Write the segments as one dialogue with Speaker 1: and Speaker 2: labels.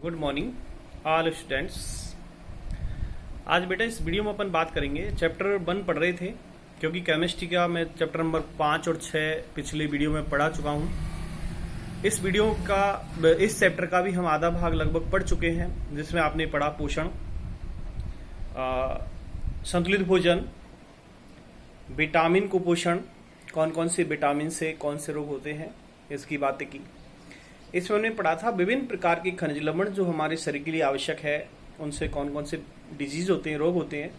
Speaker 1: Good morning all students. आज बेटा इस वीडियो में अपन बात करेंगे चैप्टर 1 पढ़ रहे थे, क्योंकि केमिस्ट्री का मैं चैप्टर नंबर 5 और 6 पिछले वीडियो में पढ़ा चुका हूँ। इस चैप्टर का भी हम आधा भाग लगभग पढ़ चुके हैं, जिसमें आपने पढ़ा पोषण, संतुलित भोजन, विटामिन कुपोषण, कौन कौन से विटामिन से कौन से रोग होते हैं, इसकी बातें की। इसमें हमने पढ़ा था विभिन्न प्रकार के खनिज लवण जो हमारे शरीर के लिए आवश्यक है, उनसे कौन कौन से डिजीज होते हैं, रोग होते हैं।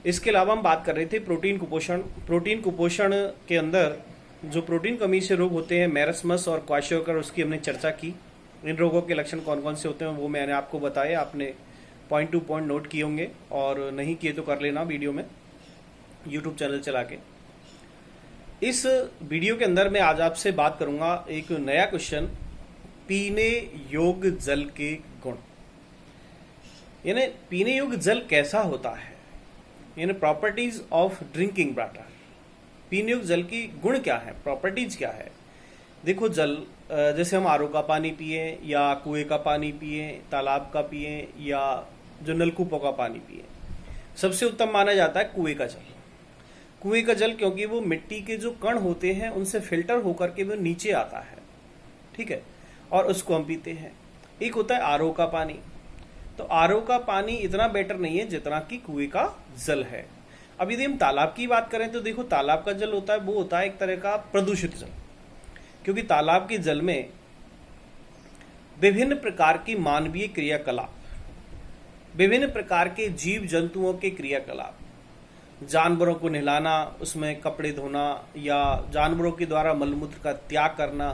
Speaker 1: इसके अलावा हम बात कर रहे थे प्रोटीन कुपोषण। प्रोटीन कुपोषण के अंदर जो प्रोटीन कमी से रोग होते हैं, मैरस्मस और क्वाशियोकर, उसकी हमने चर्चा की। इन रोगों के लक्षण कौन कौन से होते हैं वो मैंने आपको बताया, आपने पॉइंट टू पॉइंट नोट किए होंगे, और नहीं किए तो कर लेना वीडियो में, यूट्यूब चैनल चला के। इस वीडियो के अंदर मैं आज आपसे बात करूंगा एक नया क्वेश्चन, पीने योग्य जल के गुण। यानी पीने योग्य जल कैसा होता है, यानी प्रॉपर्टीज ऑफ ड्रिंकिंग वाटर। पीने योग्य जल की गुण क्या है, प्रॉपर्टीज क्या है। देखो, जल जैसे हम आरओ का पानी पिए या कुएं का पानी पिए, तालाब का पिए या जो नलकूपों का पानी पिए, सबसे उत्तम माना जाता है कुएं का जल। कुएं का जल क्योंकि वो मिट्टी के जो कण होते हैं उनसे फिल्टर होकर के वो नीचे आता है, ठीक है, और उसको हम पीते हैं। एक होता है आरओ का पानी। तो आरओ का पानी इतना बेटर नहीं है जितना कि कुएं का जल है। अब यदि हम तालाब की बात करें तो देखो, तालाब का जल होता है, वो होता है एक तरह का प्रदूषित जल, क्योंकि तालाब के जल में विभिन्न प्रकार की मानवीय क्रियाकलाप, विभिन्न प्रकार के जीव जंतुओं के क्रियाकलाप, जानवरों को नहलाना, उसमें कपड़े धोना या जानवरों के द्वारा मलमूत्र का त्याग करना,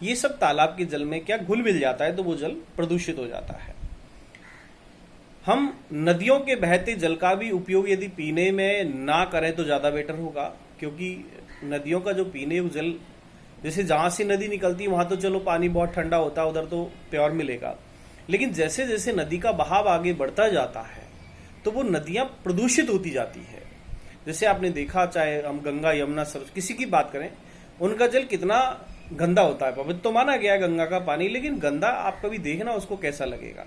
Speaker 1: ये सब तालाब के जल में क्या घुल मिल जाता है, तो वो जल प्रदूषित हो जाता है। हम नदियों के बहते जल का भी उपयोग यदि पीने में ना करें तो ज़्यादा बेटर होगा, क्योंकि नदियों का जो पीने योग्य जल, जैसे जहाँ से नदी निकलती है वहाँ तो चलो पानी बहुत ठंडा होता है, उधर तो प्योर मिलेगा, लेकिन जैसे जैसे नदी का बहाव आगे बढ़ता जाता है तो वो नदियाँ प्रदूषित होती जाती है। जैसे आपने देखा, चाहे हम गंगा, यमुना, सरस्वती किसी की बात करें, उनका जल कितना गंदा होता है। पवित्र तो माना गया है गंगा का पानी, लेकिन गंदा आप कभी देखना उसको कैसा लगेगा।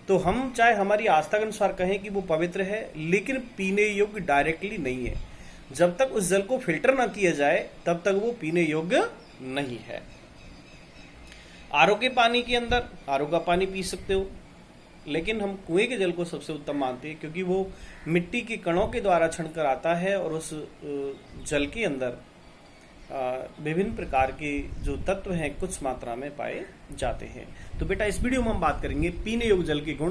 Speaker 1: तो हम चाहे हमारी आस्था के अनुसार कहें कि वो पवित्र है, लेकिन पीने योग्य डायरेक्टली नहीं है। जब तक उस जल को फिल्टर ना किया जाए तब तक वो पीने योग्य नहीं है। आरओ के पानी के अंदर आरओ का पानी पी सकते हो, लेकिन हम कुएं के जल को सबसे उत्तम मानते हैं, क्योंकि वो मिट्टी के कणों के द्वारा छनकर आता है और उस जल के अंदर विभिन्न प्रकार के जो तत्व हैं कुछ मात्रा में पाए जाते हैं। तो बेटा इस वीडियो में हम बात करेंगे पीने योग्य जल के गुण।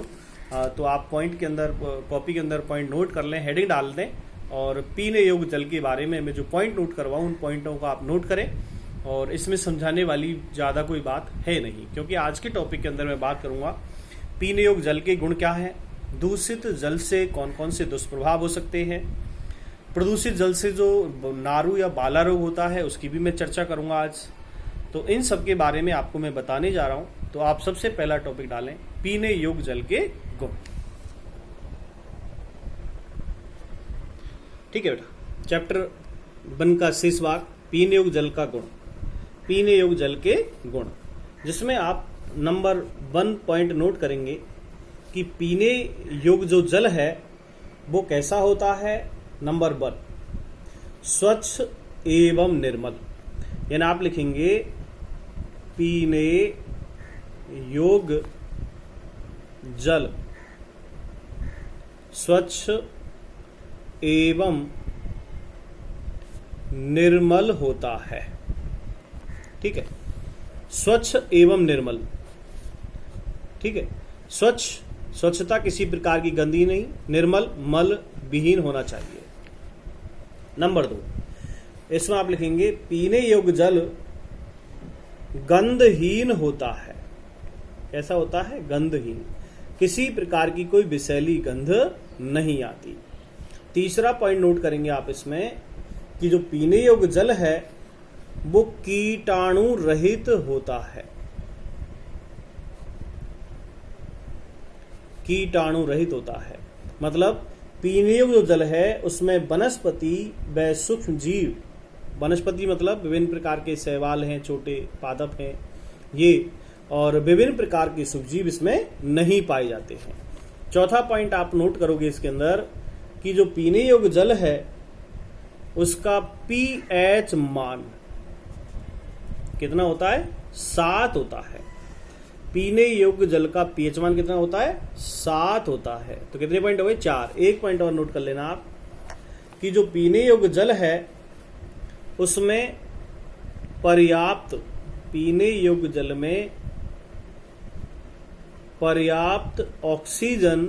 Speaker 1: तो आप पॉइंट के अंदर, कॉपी के अंदर पॉइंट नोट कर लें, हेडिंग डाल दें, और पीने योग्य जल के बारे में मैं जो पॉइंट नोट करवाऊँ उन पॉइंटों को आप नोट करें। और इसमें समझाने वाली ज़्यादा कोई बात है नहीं, क्योंकि आज के टॉपिक के अंदर मैं बात करूँगा पीने योग्य जल के गुण क्या हैं, दूषित जल से कौन कौन से दुष्प्रभाव हो सकते हैं, प्रदूषित जल से जो नारू या बाला रोग होता है उसकी भी मैं चर्चा करूंगा आज। तो इन सब के बारे में आपको मैं बताने जा रहा हूं। तो आप सबसे पहला टॉपिक डालें, पीने योग्य जल के गुण। ठीक है बेटा, चैप्टर 1 का शेष भाग, पीने योग्य जल का गुण, पीने योग्य जल के गुण, जिसमें आप नंबर 1 पॉइंट नोट करेंगे कि पीने योग्य जो जल है वो कैसा होता है। नंबर 1, स्वच्छ एवं निर्मल। यानी आप लिखेंगे पीने योग्य जल स्वच्छ एवं निर्मल होता है। ठीक है, स्वच्छ एवं निर्मल। ठीक है, स्वच्छता किसी प्रकार की गंदगी नहीं, निर्मल मल विहीन होना चाहिए। नंबर 2, इसमें आप लिखेंगे पीने योग्य जल गंधहीन होता है। कैसा होता है, गंधहीन, किसी प्रकार की कोई विषैली गंध नहीं आती। तीसरा पॉइंट नोट करेंगे आप इसमें कि जो पीने योग्य जल है वो कीटाणु रहित होता है। कीटाणु रहित होता है मतलब पीने योग्य जो जल है उसमें वनस्पति व सूक्ष्म जीव, वनस्पति मतलब विभिन्न प्रकार के शैवाल हैं, छोटे पादप हैं, ये और विभिन्न प्रकार के सूक्ष्मजीव इसमें नहीं पाए जाते हैं। चौथा पॉइंट आप नोट करोगे इसके अंदर कि जो पीने योग्य जल है उसका पीएच मान कितना होता है? 7 होता है। पीने योग्य जल का पीएच मान कितना होता है? 7 होता है। तो कितने पॉइंट हो गए? 4। एक पॉइंट और नोट कर लेना आप कि जो पीने योग्य जल है उसमें पर्याप्त, पीने योग्य जल में पर्याप्त ऑक्सीजन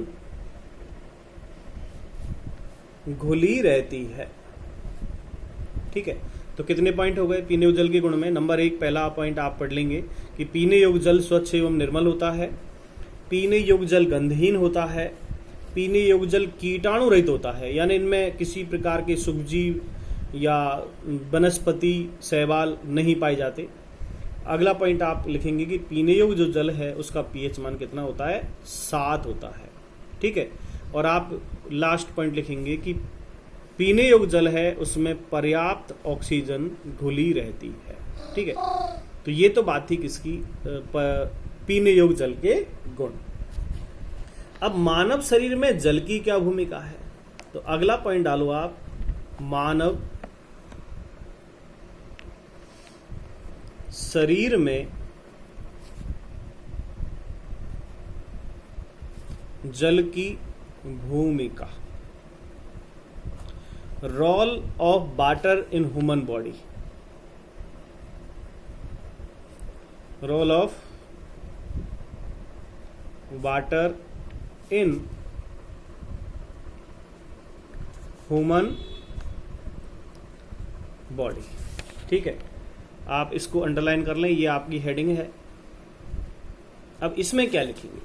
Speaker 1: घुली रहती है। ठीक है, तो कितने पॉइंट हो गए पीने योग्य जल के गुण में? नंबर 1 पहला पॉइंट आप पढ़ लेंगे कि पीने योग्य जल स्वच्छ एवं निर्मल होता है, पीने योग्य जल गंधहीन होता है, पीने योग्य जल कीटाणु रहित होता है, यानी इनमें किसी प्रकार के सूक्ष्मजीव या वनस्पति शैवाल नहीं पाए जाते। अगला पॉइंट आप लिखेंगे कि पीने योग्य जो जल है उसका पीएच मान कितना होता है? 7 होता है। ठीक है, और आप लास्ट पॉइंट लिखेंगे कि पीने योग्य जल है उसमें पर्याप्त ऑक्सीजन घुली रहती है। ठीक है, तो ये तो बात थी किसकी? पीने योग्य जल के गुण। अब मानव शरीर में जल की क्या भूमिका है? तो अगला पॉइंट डालो आप, मानव शरीर में जल की भूमिका। Role of water in human body. Role of water in human body. ठीक है, आप इसको अंडरलाइन कर लें, ये आपकी हेडिंग है। अब इसमें क्या लिखेंगे?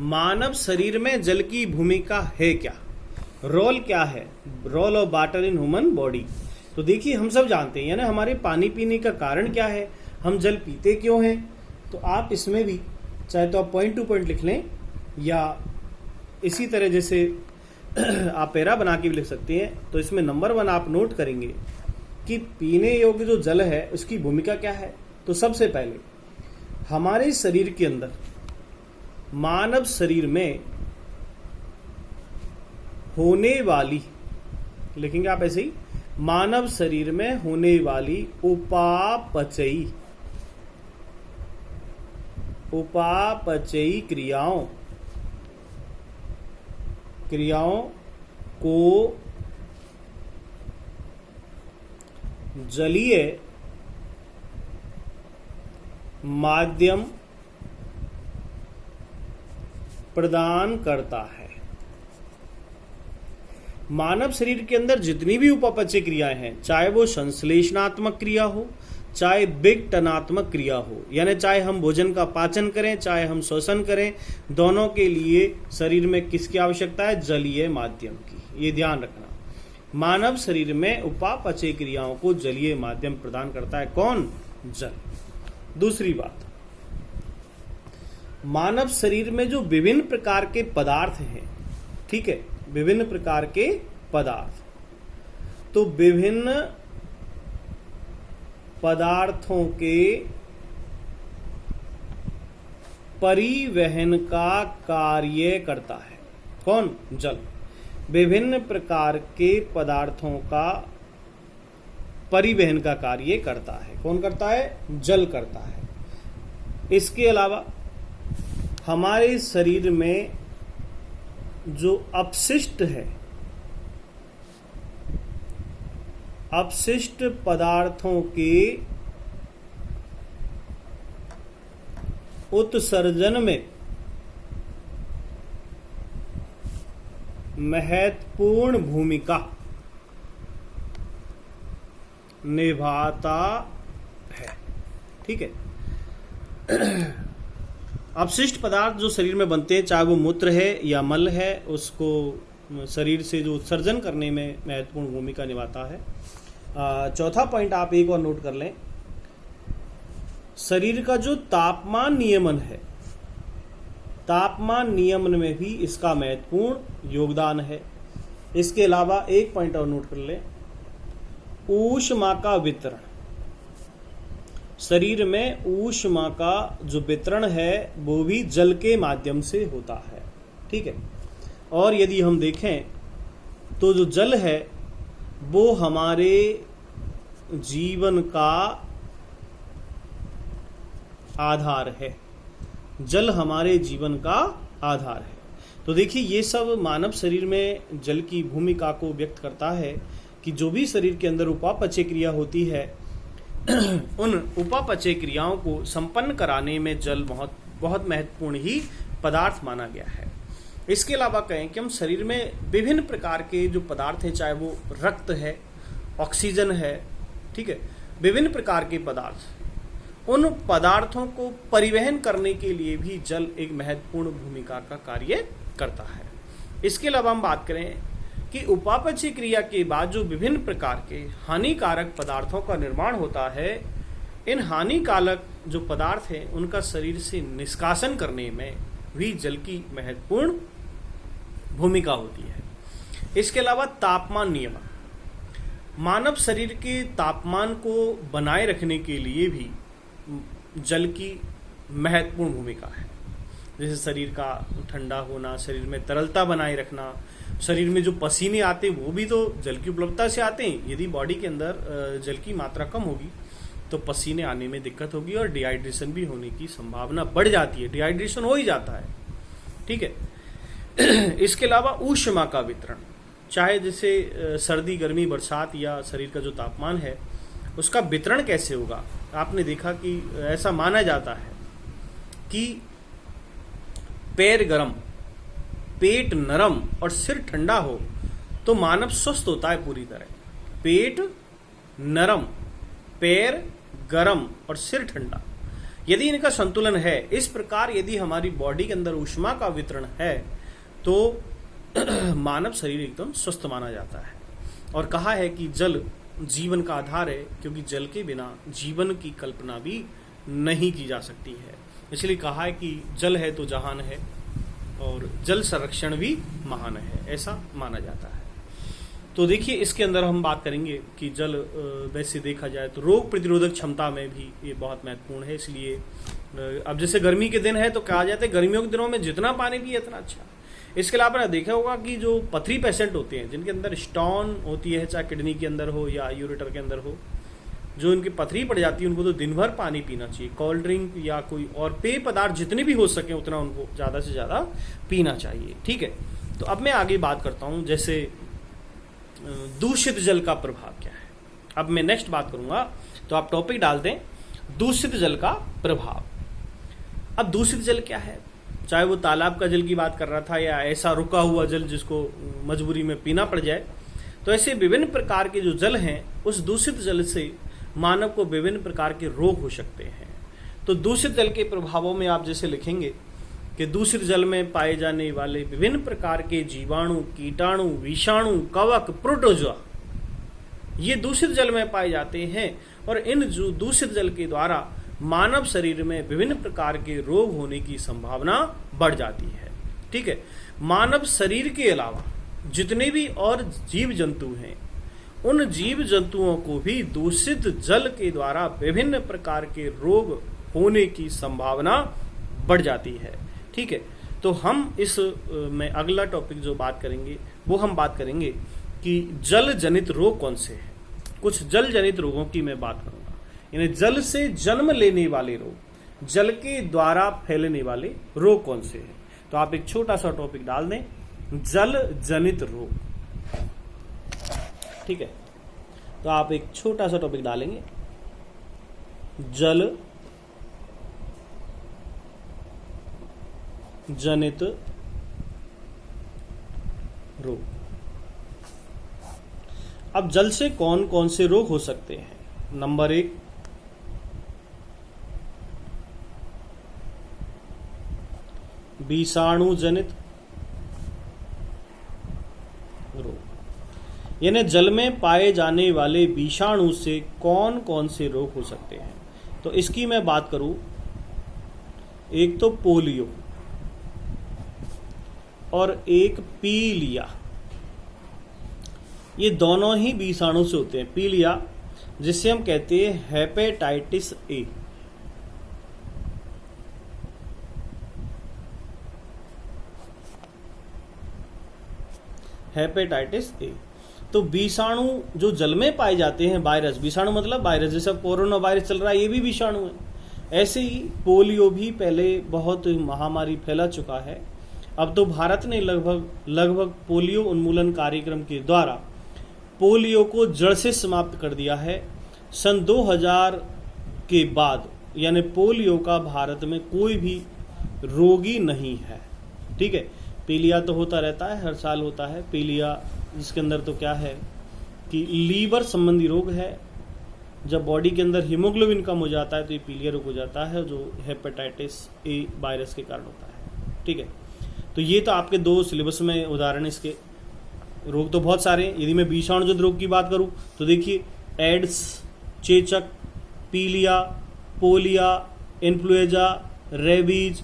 Speaker 1: मानव शरीर में जल की भूमिका है क्या? रोल क्या है? Role of water in human body. तो देखिए, हम सब जानते हैं, यानी हमारे पानी पीने का कारण क्या है, हम जल पीते क्यों हैं। तो आप इसमें भी चाहे तो आप पॉइंट टू पॉइंट लिख लें या इसी तरह जैसे आप पैरा बना के भी लिख सकते हैं। तो इसमें नंबर 1 आप नोट करेंगे कि पीने योग्य जो जल है उसकी भूमिका क्या है। तो सबसे पहले हमारे शरीर के अंदर, मानव शरीर में होने वाली, लिखेंगे आप ऐसे ही, मानव शरीर में होने वाली उपापचयी क्रियाओं को जलीय माध्यम प्रदान करता है। मानव शरीर के अंदर जितनी भी उपापचय क्रियाएं हैं, चाहे वो संश्लेषणात्मक क्रिया हो, चाहे विघटनात्मक क्रिया हो, यानी चाहे हम भोजन का पाचन करें, चाहे हम श्वसन करें, दोनों के लिए शरीर में किसकी आवश्यकता है? जलीय माध्यम की। ये ध्यान रखना, मानव शरीर में उपापचय क्रियाओं को जलीय माध्यम प्रदान करता है। कौन? जल। दूसरी बात, मानव शरीर में जो विभिन्न प्रकार के पदार्थ हैं, ठीक है, विभिन्न प्रकार के पदार्थ, तो विभिन्न पदार्थों के परिवहन का कार्य करता है। कौन? जल। विभिन्न प्रकार के पदार्थों का परिवहन का कार्य करता है। कौन करता है? जल करता है। इसके अलावा हमारे शरीर में जो अपशिष्ट है, अपशिष्ट पदार्थों के उत्सर्जन में महत्वपूर्ण भूमिका निभाता है। ठीक है, अपशिष्ट पदार्थ जो शरीर में बनते हैं, चाहे वो मूत्र है या मल है, उसको शरीर से जो उत्सर्जन करने में महत्वपूर्ण भूमिका निभाता है। चौथा पॉइंट आप एक और नोट कर लें, शरीर का जो तापमान नियमन है, तापमान नियमन में भी इसका महत्वपूर्ण योगदान है। इसके अलावा एक पॉइंट और नोट कर लें, ऊष्मा का वितरण। शरीर में ऊष्मा का जो वितरण है वो भी जल के माध्यम से होता है। ठीक है, और यदि हम देखें तो जो जल है वो हमारे जीवन का आधार है। जल हमारे जीवन का आधार है। तो देखिए, ये सब मानव शरीर में जल की भूमिका को व्यक्त करता है कि जो भी शरीर के अंदर उपापचय क्रिया होती है उन उपापचय क्रियाओं को संपन्न कराने में जल बहुत बहुत महत्वपूर्ण ही पदार्थ माना गया है। इसके अलावा कहें कि हम शरीर में विभिन्न प्रकार के जो पदार्थ हैं, चाहे वो रक्त है, ऑक्सीजन है, ठीक है, विभिन्न प्रकार के पदार्थ, उन पदार्थों को परिवहन करने के लिए भी जल एक महत्वपूर्ण भूमिका का कार्य करता है। इसके अलावा हम बात करें कि उपापचय क्रिया के बाद जो विभिन्न प्रकार के हानिकारक पदार्थों का निर्माण होता है, इन हानिकारक जो पदार्थ हैं उनका शरीर से निष्कासन करने में भी जल की महत्वपूर्ण भूमिका होती है। इसके अलावा तापमान नियमन, मानव शरीर के तापमान को बनाए रखने के लिए भी जल की महत्वपूर्ण भूमिका है। जैसे शरीर का ठंडा होना, शरीर में तरलता बनाए रखना, शरीर में जो पसीने आते हैं वो भी तो जल की उपलब्धता से आते हैं। यदि बॉडी के अंदर जल की मात्रा कम होगी तो पसीने आने में दिक्कत होगी और डिहाइड्रेशन भी होने की संभावना बढ़ जाती है। डिहाइड्रेशन हो ही जाता है। ठीक है। इसके अलावा ऊष्मा का वितरण, चाहे जैसे सर्दी, गर्मी, बरसात या शरीर का जो तापमान है उसका वितरण कैसे होगा। आपने देखा कि ऐसा माना जाता है कि पैर गरम, पेट नरम और सिर ठंडा हो तो मानव स्वस्थ होता है पूरी तरह। पेट नरम, पैर गरम और सिर ठंडा, यदि इनका संतुलन है, इस प्रकार यदि हमारी बॉडी के अंदर ऊष्मा का वितरण है तो मानव शरीर एकदम स्वस्थ माना जाता है। और कहा है कि जल जीवन का आधार है, क्योंकि जल के बिना जीवन की कल्पना भी नहीं की जा सकती है। इसलिए कहा है कि जल है तो जहान है और जल संरक्षण भी महान है, ऐसा माना जाता है। तो देखिए, इसके अंदर हम बात करेंगे कि जल वैसे देखा जाए तो रोग प्रतिरोधक क्षमता में भी ये बहुत महत्वपूर्ण है। इसलिए अब जैसे गर्मी के दिन है तो कहा जाता है गर्मियों के दिनों में जितना पानी पिए उतना अच्छा। इसके अलावा देखा होगा कि जो पथरी पेशेंट होते हैं, जिनके अंदर स्टोन होती है, चाहे किडनी के अंदर हो या यूरेटर के अंदर हो, जो इनकी पथरी पड़ जाती है, उनको तो दिन भर पानी पीना चाहिए। कोल्ड ड्रिंक या कोई और पेय पदार्थ जितने भी हो सके उतना उनको ज़्यादा से ज़्यादा पीना चाहिए। ठीक है। तो अब मैं आगे बात करता हूँ, जैसे दूषित जल का प्रभाव क्या है। अब मैं नेक्स्ट बात करूंगा, तो आप टॉपिक डाल दें दूषित जल का प्रभाव। अब दूषित जल क्या है, चाहे वो तालाब का जल की बात कर रहा था या ऐसा रुका हुआ जल जिसको मजबूरी में पीना पड़ जाए, तो ऐसे विभिन्न प्रकार के जो जल हैं, उस दूषित जल से मानव को विभिन्न प्रकार के रोग हो सकते हैं। तो दूषित जल के प्रभावों में आप जैसे लिखेंगे कि दूषित जल में पाए जाने वाले विभिन्न प्रकार के जीवाणु, कीटाणु, विषाणु, कवक, प्रोटोजोआ, ये दूषित जल में पाए जाते हैं और इन जो दूषित जल के द्वारा मानव शरीर में विभिन्न प्रकार के रोग होने की संभावना बढ़ जाती है। ठीक है। मानव शरीर के अलावा जितने भी और जीव जंतु हैं, उन जीव जंतुओं को भी दूषित जल के द्वारा विभिन्न प्रकार के रोग होने की संभावना बढ़ जाती है। ठीक है। तो हम इस में अगला टॉपिक जो बात करेंगे वो हम बात करेंगे कि जल जनित रोग कौन से हैं। कुछ जल जनित रोगों की मैं बात करूंगा, यानी जल से जन्म लेने वाले रोग, जल के द्वारा फैलने वाले रोग कौन से हैं। तो आप एक छोटा सा टॉपिक डाल दें, जल जनित रोग। ठीक है। तो आप एक छोटा सा टॉपिक डालेंगे, जल जनित रोग। अब जल से कौन कौन से रोग हो सकते हैं। नंबर 1, विषाणु जनित रोग, यानी जल में पाए जाने वाले विषाणु से कौन कौन से रोग हो सकते हैं। तो इसकी मैं बात करूं, एक तो पोलियो और एक पीलिया, ये दोनों ही विषाणु से होते हैं। पीलिया जिसे हम कहते हैं हेपेटाइटिस ए। Hepatitis A. तो विषाणु जो जल में पाए जाते हैं, वायरस, विषाणु मतलब वायरस, जैसे कोरोना वायरस चल रहा है ये भी विषाणु है। ऐसे ही पोलियो भी पहले बहुत महामारी फैला चुका है। अब तो भारत ने लगभग पोलियो उन्मूलन कार्यक्रम के द्वारा पोलियो को जड़ से समाप्त कर दिया है। सन 2000 के बाद यानी पोलियो का भारत में कोई भी रोगी नहीं है। ठीक है, पीलिया तो होता रहता है, हर साल होता है पीलिया, जिसके अंदर तो क्या है कि लीवर संबंधी रोग है। जब बॉडी के अंदर हीमोग्लोबिन कम हो जाता है तो ये पीलिया रोग हो जाता है, जो हेपेटाइटिस ए वायरस के कारण होता है। ठीक है, तो ये तो आपके 2 सिलेबस में उदाहरण। इसके रोग तो बहुत सारे हैं। यदि मैं विषाणुजनित रोग की बात करूं तो देखिए, एड्स, चेचक, पीलिया, पोलिया, इन्फ्लुएंजा, रेबीज,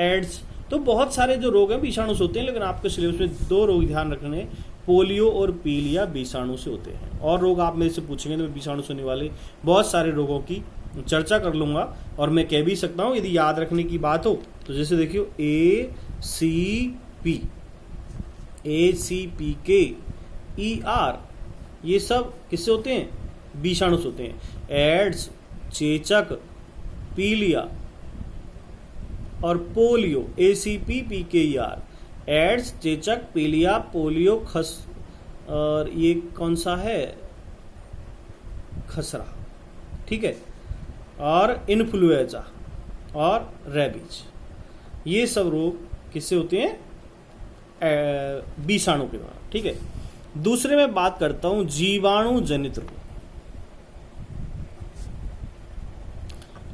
Speaker 1: एड्स, तो बहुत सारे जो रोग हैं विषाणु से होते हैं। लेकिन आपके सिलेबस में 2 रोग ध्यान रखने हैं, पोलियो और पीलिया विषाणु से होते हैं। और रोग आप मेरे से पूछेंगे तो मैं विषाणु से होने वाले बहुत सारे रोगों की चर्चा कर लूंगा। और मैं कह भी सकता हूं यदि याद रखने की बात हो तो, जैसे देखियो ACPK, ER, ये सब किससे होते हैं? विषाणु से होते हैं। एड्स, चेचक, पीलिया और पोलियो, ACPPKER, एड्स, चेचक, पीलिया, पोलियो, और ये कौन सा है? खसरा। ठीक है, और इन्फ्लुएंजा और रेबीज, ये सब रोग किससे होते हैं? विषाणु के द्वारा। ठीक है, दूसरे में बात करता हूं जीवाणु जनित रोग।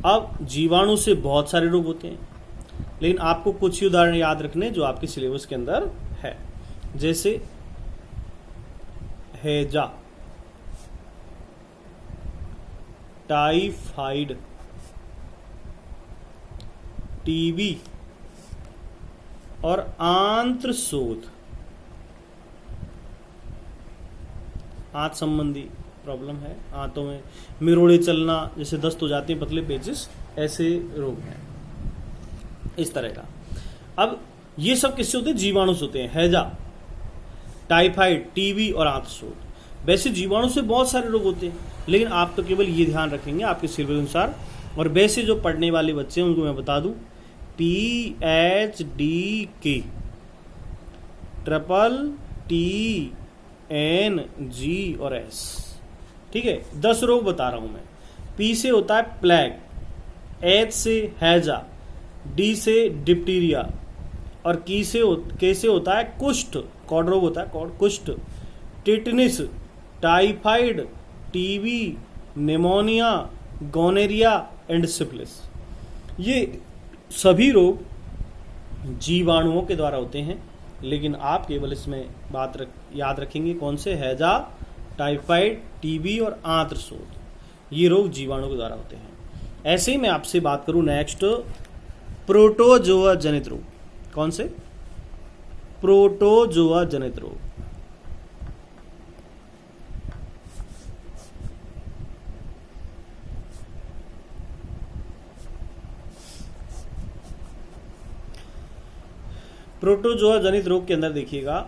Speaker 1: अब जीवाणु से बहुत सारे रोग होते हैं, लेकिन आपको कुछ ही उदाहरण याद रखने जो आपके सिलेबस के अंदर है। जैसे हैजा, टाइफाइड, टीबी और आंत्रशोथ, आंत संबंधी प्रॉब्लम है, आंतों में मिरोड़े चलना, जैसे दस्त हो जाते हैं, पतले पेचिस, ऐसे रोग हैं इस तरह का। अब ये सब किससे होते हैं? जीवाणु से होते हैं। हैजा, टाइफाइड, टीबी और आंत्रशोथ। वैसे जीवाणु से बहुत सारे रोग होते हैं, लेकिन आप तो केवल ये ध्यान रखेंगे आपके सिलेबस के अनुसार। और वैसे जो पढ़ने वाले बच्चे हैं उनको मैं बता दूं, PHDK, TTTNG और S। ठीक है, 10 रोग बता रहा हूं मैं। P से होता है प्लेग, H से हैजा, D से डिप्टीरिया और K से होता है कुष्ठ, कॉड रोग होता है, कुष्ठ, tetanus, typhoid, TB, pneumonia, gonorrhoea and syphilis. ये सभी रोग जीवाणुओं के द्वारा होते हैं, लेकिन आप केवल इसमें याद रखेंगे कौन से? हैजा, टाइफाइड, टीबी और आंत्रशोथ, ये रोग जीवाणु के द्वारा होते हैं। ऐसे ही मैं आपसे बात करूं नेक्स्ट, प्रोटोजोआ जनित रोग। कौन से? प्रोटोजोआ जनित रोग। प्रोटोजोआ जनित रोग के अंदर देखिएगा,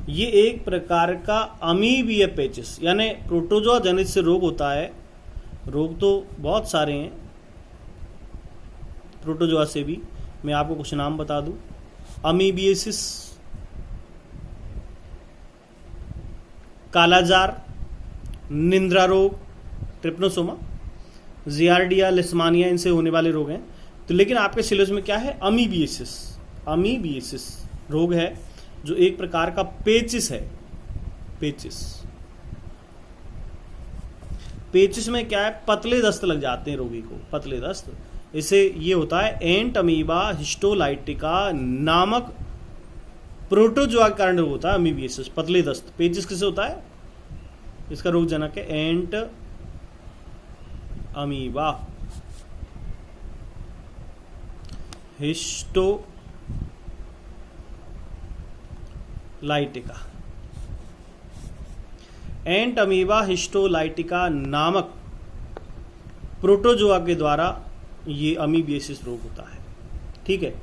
Speaker 1: ये एक प्रकार का अमीबीय पेचिस, यानी प्रोटोजोआ जनित से रोग होता है। रोग तो बहुत सारे हैं प्रोटोजोआ से भी, मैं आपको कुछ नाम बता दूं। अमीबियसिस, कालाजार, निंद्रा रोग, ट्रिप्नोसोमा, जियार्डिया, लिस्मानिया, इनसे होने वाले रोग हैं। तो लेकिन आपके सिलेबस में क्या है? अमीबियसिस रोग है, जो एक प्रकार का पेचिस है। पेचिस में क्या है? पतले दस्त लग जाते हैं रोगी को, पतले दस्त। इसे ये होता है एंट अमीबा हिस्टोलाइटिका नामक प्रोटोजोआ के कारण रोग होता है अमीबियसिस, पतले दस्त। पेचिस किससे होता है? इसका रोग जनक है एंट अमीबा हिस्टोलाइटिका। एंट अमीबा हिस्टोलाइटिका नामक प्रोटोजोआ के द्वारा ये अमीबियासिस रोग होता है। ठीक है,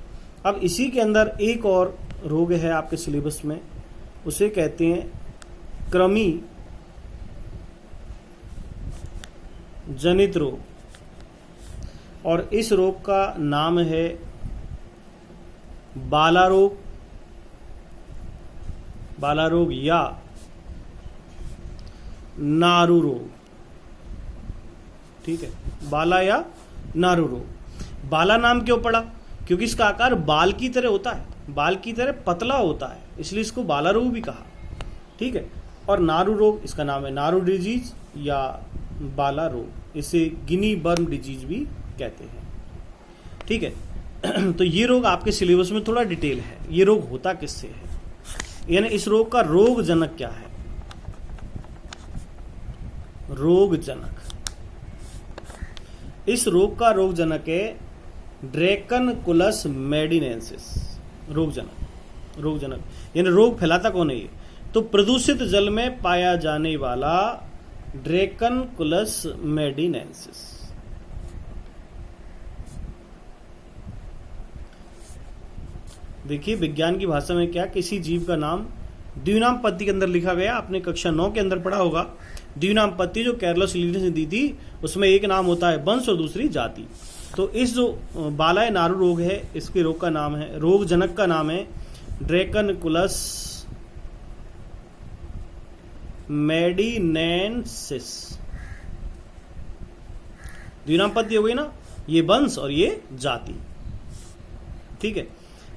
Speaker 1: अब इसी के अंदर एक और रोग है आपके सिलेबस में, उसे कहते हैं कृमि जनित रोग, और इस रोग का नाम है बाला रोग, बाला रोग या नारू रोग। ठीक है, बाला या नारू रोग। बाला नाम क्यों पड़ा? क्योंकि इसका आकार बाल की तरह होता है, बाल की तरह पतला होता है, इसलिए इसको बाला रोग भी कहा। ठीक है, और नारू रोग, इसका नाम है नारू डिजीज या बाला रोग, इसे गिनी बर्म डिजीज भी कहते हैं। ठीक है, तो ये रोग आपके सिलेबस में थोड़ा डिटेल है, ये रोग होता किससे है, यानी इस रोग का रोग जनक क्या है। रोग जनक, इस रोग का रोग जनक है ड्रैकनकुलस मेडिनेंसिस। रोग जनक यानी रोग फैलाता कौन है ये? तो प्रदूषित जल में पाया जाने वाला ड्रैकनकुलस मेडिनेंसिस। देखिए विज्ञान की भाषा में क्या, किसी जीव का नाम द्विनाम पत्ती के अंदर लिखा गया, आपने कक्षा 9 के अंदर पढ़ा होगा। द्विनाम पत्ती जो कैरलस लीनियस ने दी थी, उसमें एक नाम होता है वंश और दूसरी जाति। तो इस जो बाला या नारू रोग है, इसके रोग का नाम है, रोग जनक का नाम है ड्रैकनकुलस मेडिनेंसिस। द्विनाम पत्ती हो गई ना, ये वंश और ये जाति। ठीक है,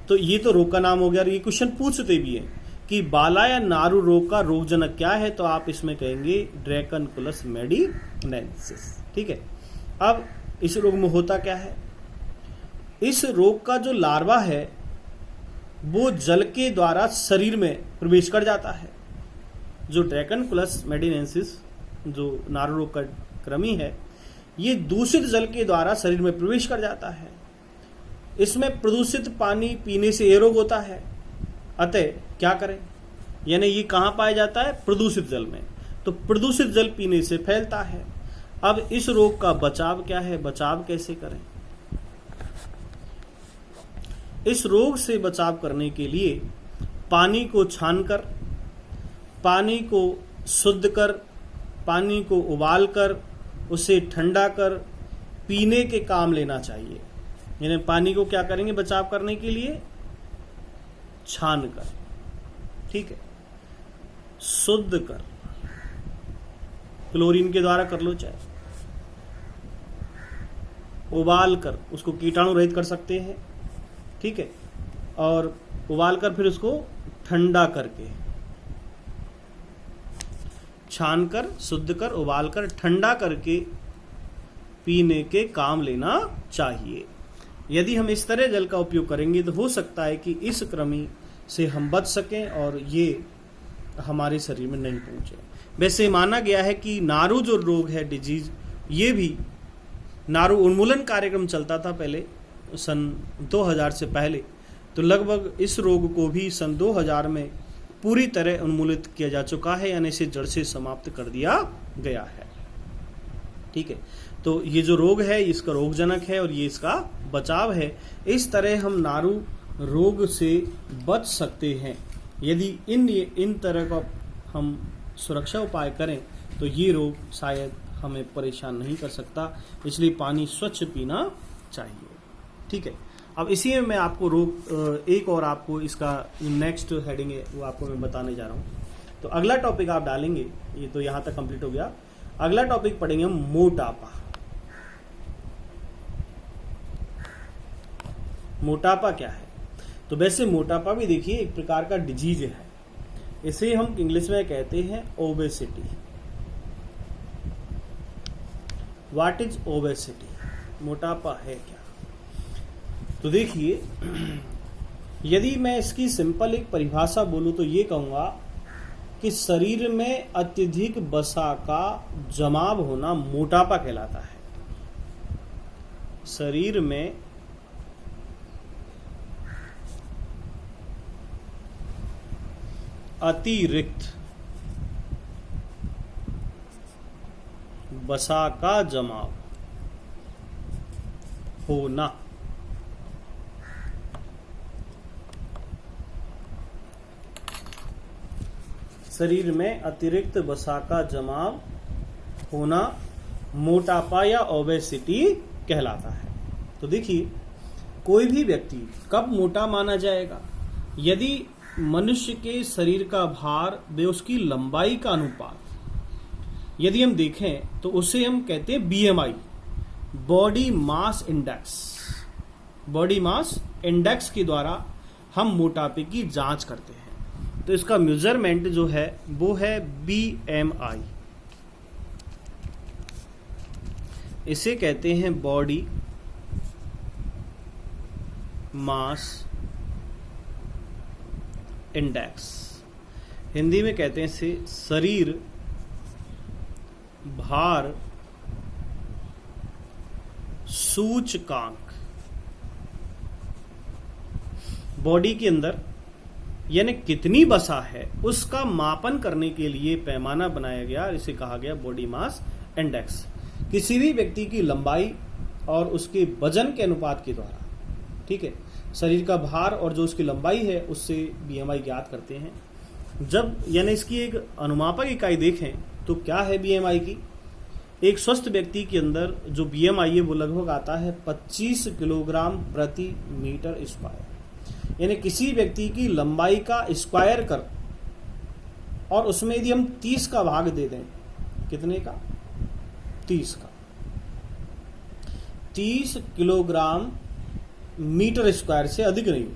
Speaker 1: तो ये तो रोग का नाम हो गया। और ये क्वेश्चन पूछते भी है कि बाला या नारू रोग का रोग जनक क्या है, तो आप इसमें कहेंगे ड्रैकनकुलस मेडिनेंसिस। ठीक है, अब इस रोग में होता क्या है? इस रोग का जो लार्वा है वो जल के द्वारा शरीर में प्रवेश कर जाता है। जो ड्रैकनकुलस मेडिनेंसिस जो नारू रोग का कृमि है, ये दूषित जल के द्वारा शरीर में प्रवेश कर जाता है। इसमें प्रदूषित पानी पीने से ये रोग होता है। अतः क्या करें, यानी ये कहाँ पाया जाता है? प्रदूषित जल में। तो प्रदूषित जल पीने से फैलता है। अब इस रोग का बचाव क्या है, बचाव कैसे करें? इस रोग से बचाव करने के लिए पानी को छानकर, पानी को शुद्ध कर, पानी को उबाल कर, उसे ठंडा कर पीने के काम लेना चाहिए। यानी पानी को क्या करेंगे बचाव करने के लिए? छान कर, ठीक है, शुद्ध कर, क्लोरीन के द्वारा कर लो, चाहे उबाल कर उसको कीटाणु रहित कर सकते हैं। ठीक है, और उबाल कर फिर उसको ठंडा करके, छान कर, शुद्ध कर, उबाल कर, ठंडा करके पीने के काम लेना चाहिए। यदि हम इस तरह जल का उपयोग करेंगे तो हो सकता है कि इस कृमि से हम बच सकें और ये हमारे शरीर में नहीं पहुंचे। वैसे माना गया है कि नारू जो रोग है डिजीज, ये भी नारू उन्मूलन कार्यक्रम चलता था पहले सन 2000 से पहले, तो लगभग इस रोग को भी सन 2000 में पूरी तरह उन्मूलित किया जा चुका है, यानी इसे जड़ से समाप्त कर दिया गया है। ठीक है, तो ये जो रोग है इसका रोगजनक है और ये इसका बचाव है। इस तरह हम नारू रोग से बच सकते हैं। यदि इन तरह का हम सुरक्षा उपाय करें तो ये रोग शायद हमें परेशान नहीं कर सकता, इसलिए पानी स्वच्छ पीना चाहिए। ठीक है, अब इसी में मैं आपको रोग एक और आपको इसका नेक्स्ट हेडिंग है वो आपको मैं बताने जा रहा हूँ। तो अगला टॉपिक आप डालेंगे, ये तो यहाँ तक कंप्लीट हो गया। अगला टॉपिक पढ़ेंगे हम मोटापा। मोटापा क्या है? तो वैसे मोटापा भी देखिए एक प्रकार का डिजीज है, इसे हम इंग्लिश में कहते हैं ओबेसिटी। What is obesity? मोटापा है क्या? तो देखिए, यदि मैं इसकी सिंपल एक परिभाषा बोलूं तो ये कहूंगा कि शरीर में अत्यधिक वसा का जमाव होना मोटापा कहलाता है। शरीर में अतिरिक्त वसा का जमाव होना। शरीर में अतिरिक्त वसा का जमाव होना मोटापा या ओबेसिटी कहलाता है। तो देखिए, कोई भी व्यक्ति कब मोटा माना जाएगा? यदि मनुष्य के शरीर का भार व उसकी लंबाई का अनुपात यदि हम देखें तो उसे हम कहते हैं BMI, body mass index. Body mass index के द्वारा हम मोटापे की जांच करते हैं। तो इसका मेजरमेंट जो है वो है बीएमआई। इसे कहते हैं बॉडी मास इंडेक्स। हिंदी में कहते हैं इसे शरीर भार सूचकांक। बॉडी के अंदर यानी कितनी वसा है उसका मापन करने के लिए पैमाना बनाया गया, इसे कहा गया बॉडी मास इंडेक्स। किसी भी व्यक्ति की लंबाई और उसके वजन के अनुपात के द्वारा, ठीक है, शरीर का भार और जो उसकी लंबाई है उससे बीएमआई ज्ञात करते हैं। जब यानी इसकी एक अनुमापक इकाई देखें तो क्या है बीएमआई की? एक स्वस्थ व्यक्ति के अंदर जो बीएमआई है वो लगभग आता है 25 किलोग्राम प्रति मीटर स्क्वायर। यानी किसी व्यक्ति की लंबाई का स्क्वायर कर और उसमें यदि हम 30 का भाग दे दें, कितने का? 30 का, 30 किलोग्राम मीटर स्क्वायर से अधिक नहीं हो।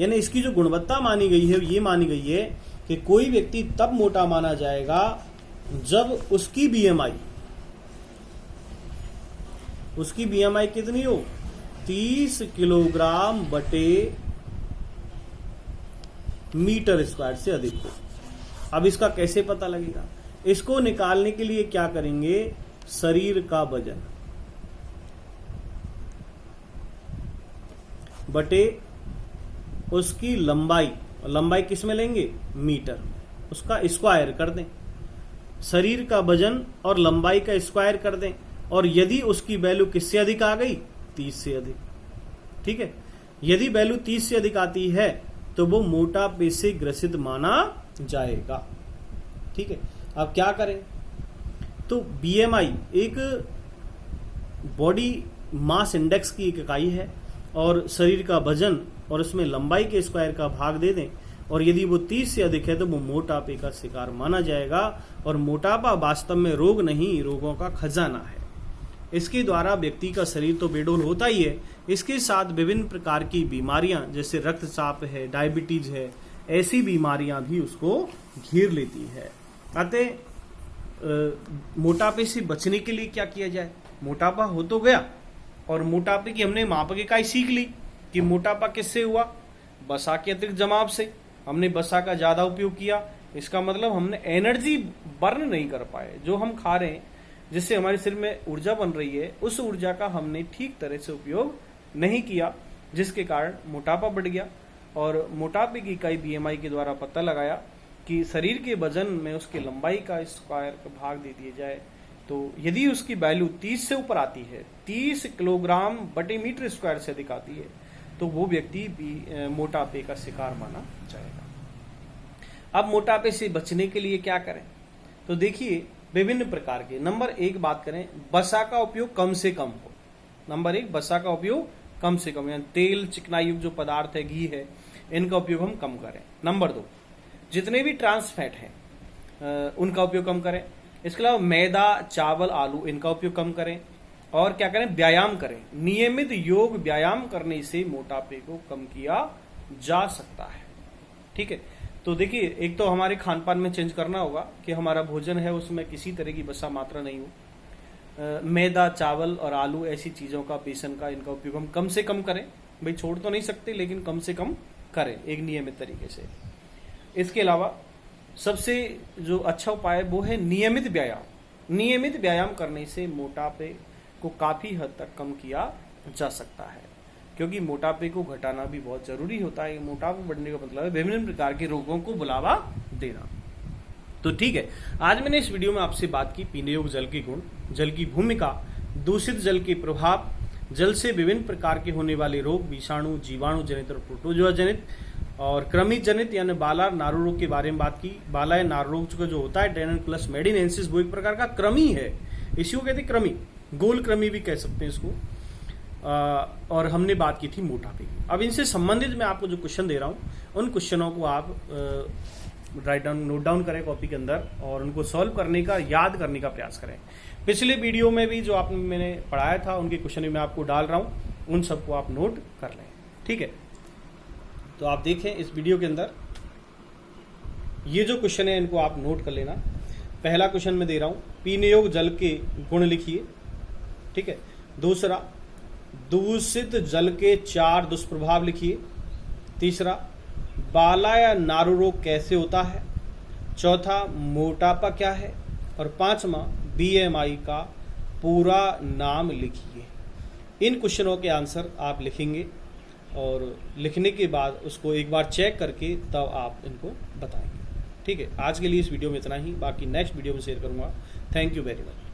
Speaker 1: यानी इसकी जो गुणवत्ता मानी गई है ये मानी गई है कि कोई व्यक्ति तब मोटा माना जाएगा जब उसकी बीएमआई कितनी हो? 30 किलोग्राम बटे मीटर स्क्वायर से अधिक हो। अब इसका कैसे पता लगेगा? इसको निकालने के लिए क्या करेंगे? शरीर का वजन बटे उसकी लंबाई, लंबाई किस में लेंगे? मीटर में, उसका स्क्वायर कर दें। शरीर का वजन और लंबाई का स्क्वायर कर दें, और यदि उसकी वैल्यू किससे अधिक आ गई? 30 से अधिक, ठीक है। यदि वैल्यू 30 से अधिक आती है तो वो मोटापे से ग्रसित माना जाएगा, ठीक है। अब क्या करें? तो बीएमआई एक बॉडी मास इंडेक्स की एक इकाई है और शरीर का वजन और उसमें लंबाई के स्क्वायर का भाग दे दें, और यदि वो 30 से अधिक है तो वो मोटापे का शिकार माना जाएगा। और मोटापा वास्तव में रोग नहीं, रोगों का खजाना है। इसके द्वारा व्यक्ति का शरीर तो बेडौल होता ही है, इसके साथ विभिन्न प्रकार की बीमारियां जैसे रक्तचाप है, डायबिटीज है, ऐसी बीमारियां भी उसको घेर लेती है। अतः मोटापे से बचने के लिए क्या किया जाए? मोटापा हो तो गया और मोटापे की हमने मापक इकाई सीख ली कि मोटापा किससे हुआ? वसा के अतिरिक्त जमाव से। हमने वसा का ज्यादा उपयोग किया, इसका मतलब हमने एनर्जी बर्न नहीं कर पाए। जो हम खा रहे हैं जिससे हमारे शरीर में ऊर्जा बन रही है, उस ऊर्जा का हमने ठीक तरह से उपयोग नहीं किया, जिसके कारण मोटापा बढ़ गया। और मोटापे की इकाई बीएमआई के द्वारा पता लगाया कि शरीर के वजन में उसकी लंबाई का स्क्वायर का भाग दे दिया जाए तो यदि उसकी वैल्यू 30 से ऊपर आती है, 30 किलोग्राम बटे मीटर स्क्वायर से अधिक आती है, तो वो व्यक्ति भी मोटापे का शिकार माना जाएगा। अब मोटापे से बचने के लिए क्या करें? तो देखिए, विभिन्न प्रकार के। नंबर 1 बात करें, वसा का उपयोग कम से कम हो। नंबर 1, वसा का उपयोग कम से कम, यानी तेल, चिकनाई युक्त जो पदार्थ है, घी है, इनका उपयोग हम कम करें। नंबर 2, जितने भी ट्रांस फैट हैं उनका उपयोग कम करें। इसके अलावा मैदा, चावल, आलू, इनका उपयोग कम करें। और क्या करें? व्यायाम करें। नियमित योग व्यायाम करने से मोटापे को कम किया जा सकता है, ठीक है। तो देखिए, एक तो हमारे खान पान में चेंज करना होगा कि हमारा भोजन है उसमें किसी तरह की वसा मात्रा नहीं हो। मैदा, चावल और आलू, ऐसी चीजों का, बेसन का, इनका उपयोग हम कम से कम करें। भाई छोड़ तो नहीं सकते, लेकिन कम से कम करें एक नियमित तरीके से। इसके अलावा सबसे जो अच्छा उपाय वो है नियमित व्यायाम। नियमित व्यायाम करने से मोटापे को काफी हद तक कम किया जा सकता है, क्योंकि मोटापे को घटाना भी बहुत जरूरी होता है। मोटापा बढ़ने का मतलब है विभिन्न प्रकार के रोगों को बुलावा देना। तो ठीक है, आज मैंने इस वीडियो में आपसे बात की पीने योग्य जल के गुण, जल की भूमिका, दूषित जल के प्रभाव, जल से विभिन्न प्रकार के होने वाले रोग, विषाणु, जीवाणु जनित और प्रोटोजोआ जनित और क्रमिक जनित यानी बाला नारू रोग के बारे में बात की। बाला या नारू रोग जो होता है टेनेंकुलस मेडिनेंसिस, वो एक प्रकार का कृमि है, इसी को कहते हैं कृमि, गोल कृमि भी कह सकते हैं इसको। और हमने बात की थी मोटापे की। अब इनसे संबंधित मैं आपको जो क्वेश्चन दे रहा हूं उन क्वेश्चनों को आप नोट डाउन करें कॉपी के अंदर और उनको सॉल्व करने का, याद करने का प्रयास करें। पिछले वीडियो में भी जो मैंने पढ़ाया था उनके क्वेश्चन भी मैं आपको डाल रहा हूं, उन सबको आप नोट कर लें। ठीक है, तो आप देखें इस वीडियो के अंदर ये जो क्वेश्चन है इनको आप नोट कर लेना। पहला क्वेश्चन मैं दे रहा हूं, पीने योग्य जल के गुण लिखिए। ठीक है, दूसरा, दूषित जल के 4 दुष्प्रभाव लिखिए। तीसरा, बाला या नारू रोग कैसे होता है। चौथा, मोटापा क्या है। और पांचवा, BMI का पूरा नाम लिखिए। इन क्वेश्चनों के आंसर आप लिखेंगे और लिखने के बाद उसको एक बार चेक करके तब आप इनको बताएंगे। ठीक है, आज के लिए इस वीडियो में इतना ही, बाकी नेक्स्ट वीडियो में शेयर करूंगा। Thank you very much.